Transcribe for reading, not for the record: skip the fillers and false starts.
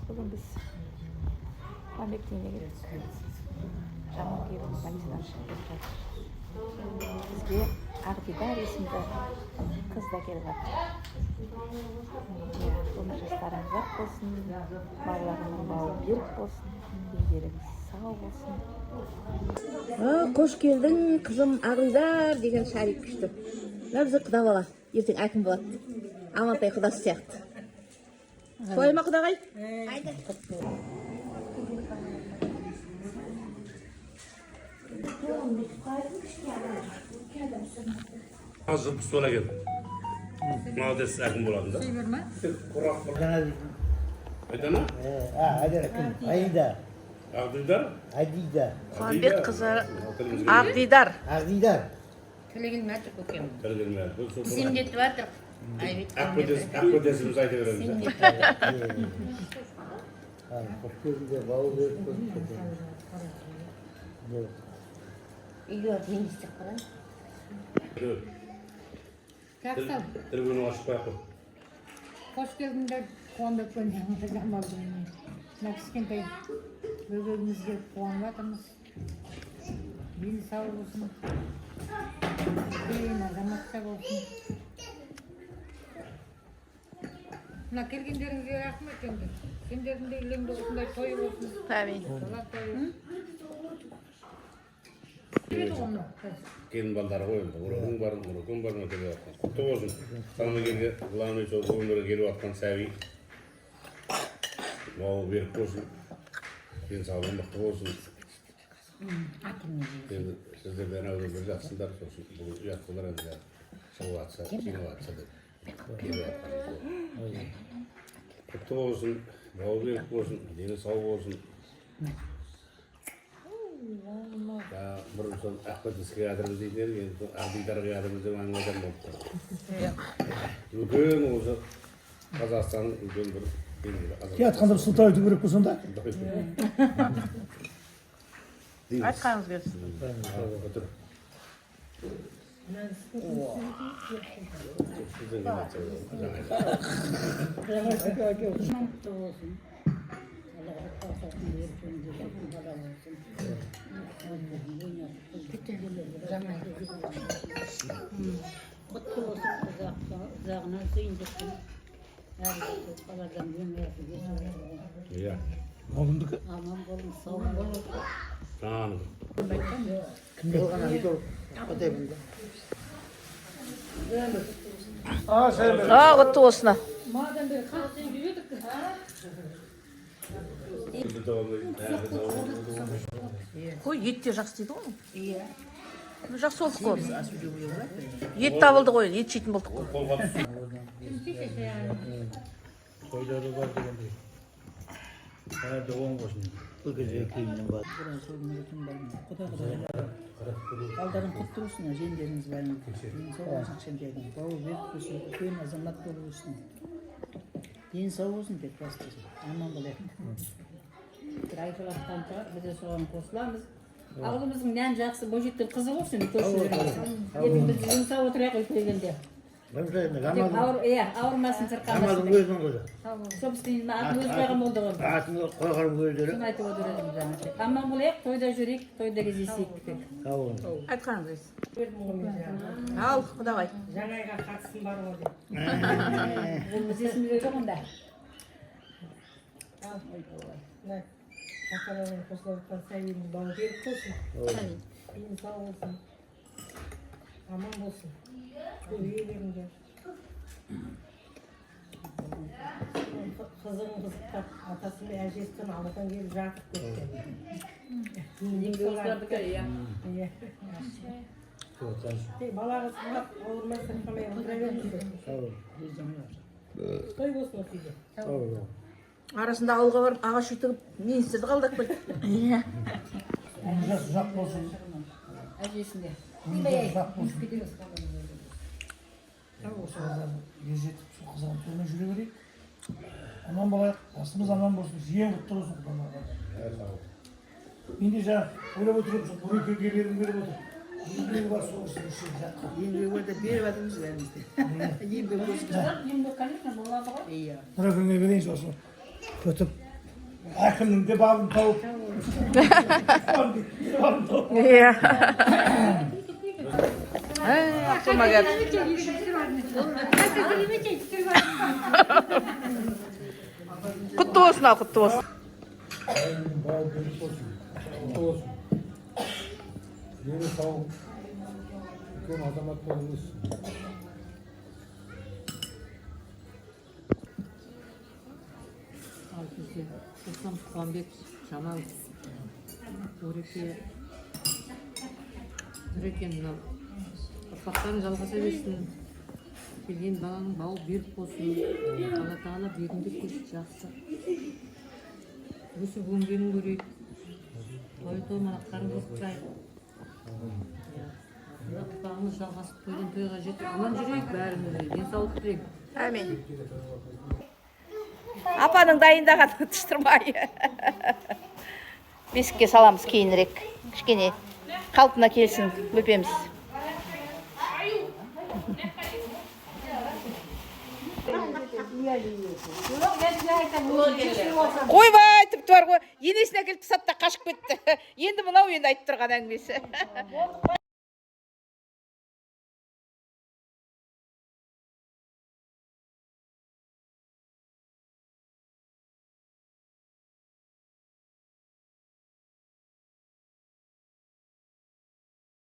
Bugün biz Ahmetliğine gittik. Camın gibi başından çıktık. Bizge Akdidar isimli kız da gelip attı. Onun yaşlarımız var olsun, bağlarının bağı birlik olsun, dinlerimiz sağ olsun. Hoş geldin kızım Akdidar degen şarik düştü. Bizi Kuda bala, erteң akım болады. Амантай Kudası сияқты. Солай ма Kudағай? Haydi. Hazır sola gel. Mağdesi akım bulandı. Aydana? Ayda. Akdidar? Adida. Muhammed kızı Akdidar. Adida. Telegelmedi kokem. Tergelme. Simdet vardır. Akdesimizi ayda verelim. Simdet. Koşuyoruz bağı ver İyi var, hindisi falan. Taksam, Tribünü açıp koyalım. hoş geldinler. Kuandık ben yanımda Nakışkentay böbreğimizge kuanlatımız. Bin sağ olsun. Bin azamatça olsun. Mına kelgenlerinize rahmet endi. Sendердің de ellerinde осындай той olsun. Amin. Bala toyu. Evet onu. Gelin balları koyuldu. Urukun barın ötede yaptı. Kutlu olsun. Sana geldi. Kulağını hiç oldu. Onlara gelip atkan sevi. Mağul verip olsun. Ben sağlam baktık olsun. Sizlerden öyle bir yatsınlar olsun. Bu yattılar önce. Şov atsa, şino atsa da. Gelip atkan. Kutlu olsun. Mağul verip olsun. Dini sağ olsun. Ya burun akbadisga adımız deydiler, Akdidarga adımız deyip anladan oldu. Bugün olsa Kazakistan'ın bugün bir Yatqanda Sultan ötü керек болсын да. Айтқаныңыз келсін. Otur. Kutlu olsun uzağına suyuncaksın. Ya. Oğlumduk. Aman bolun, sağ olun. Tamam. Құтты olsun. Madem bir kalsın yürüdük. Қой, ет те жақсы дейді ғой. Иә. Жақсы болдық қой. Ет табылды ғой, ет жейтін болдық қой. Toyları var degендей. Hayırlı olsun. Bu gece kıyımın var. Алдарың құтты болсын, жеңдеріңіз бәріңіз. Ден сау болсын, кішкентайдың. Бауы берік болсын, үлкен азамат болып өссін. Ден сау болсын деп бастысын. Аман болайық. Bir айтылатқанша біз де соған қосыламыз. Ауылымыздың нән жақсы, бойжеттің қызы болсын, көршілеріміз. Ертең біз жұмсап отырайық өйтпегенде. Ауырмасын сырқамасын. Амалың өзінің қызы. Собственный атын өз қойған болды ғой. Атын қойған өздері. Соны айтып отыр едім жаңа. Аман болайық, тойда жүрейік, тойда кездесейік деп. Сау болың. Айтқаныңыз келсін. Ал, Құдағай. Жаңайға қатысым бар ғой деп. Ол біз есімізде жоқ онда. Аталарының қосылып жатқан сәйінің бауы берік болсын. Дені сау болсын. Аман болсын. Бұл үйлерінде. Қызың қызықтап, атасы мен әжесін аладан келіп жатып кетті. Бала қызықтап, ауырмай сырқамай отыра беріңіздер. Sağ olun. Той болсын осы үйде. Sağ olun. Арасында ауылға барып ағаш ütігіп, мен сіздерді қалдырып келді. Иә. Önce sıcak olsun. Әжесінде. Önce sıcak olsun. Осы қыздар ержетіп, сол қызған тойына жүре берейік. Аман болайық, басымыз аман болсын, жиен құтты болсын құдаларға. Мен де жаңа ойлап отырмын, бұл екеуге бергім келіп отыр. Еңбегі бар сол кісі үшін жатқан. Еңбек өте беріп жатырмыз бәрімізде. Еңбек өсіп. Еңбек, конечно, болады ғой. Иә. Мына күнге берейін сосын көтіп Әркімнің де бабын тауып. Бабын тауып. Иә. Ақшама келді. Құтты болсын ал, құтты болсын. Бау берік болсын. Құтты болсын. Дені сау. Үлкен азамат болып өссін. Al bize. Kısam Muhammed Şamal. Öreke'nin ұрпақтарын жалғаса берсін. Келген баланың бауы берік болсын. Алла тағала беріңдеп көрсет жақсы. Өсіп өнгенін көрейік. Той томалақтарын құртайық. Ұрпағымыз жалғасып тойдан тойға жетіп аман жүрейік бәрімізге. Денсаулық тілейік. Әмин. Апаның дайындағаны тыштырмай. Бесікке саламыз кейінірек. Кішкене қалпына келсін өпеміз. Қойбай, тіпті бар ғой. Енесіне келіп тастады да қашып кетті. Енді мынау енді айтып тұрған әңгімесі.